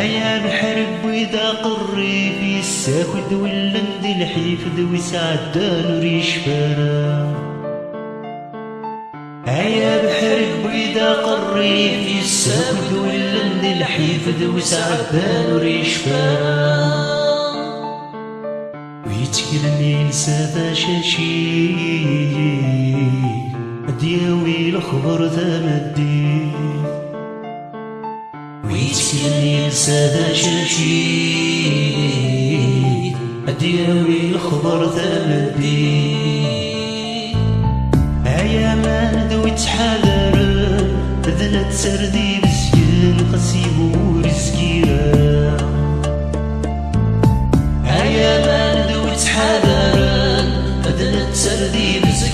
هيا بحرب وإذا قري في الساكد واللند الحيفد وسعدان وريش فارا. هيا بحرب وإذا قري في الساكد واللند الحيفد وسعدان وريش فارا. ويتكلم ينسى شاشي دياوي الخبر ذا مدي. ويتكلم ينسى شاشي دياوي الخبر ذا مدي. هيا ما ندوي تحذر ذنت سردي بسكن قسيم ورزقيرا. هيا ما ندوي تحذر ذنت سردي بسكن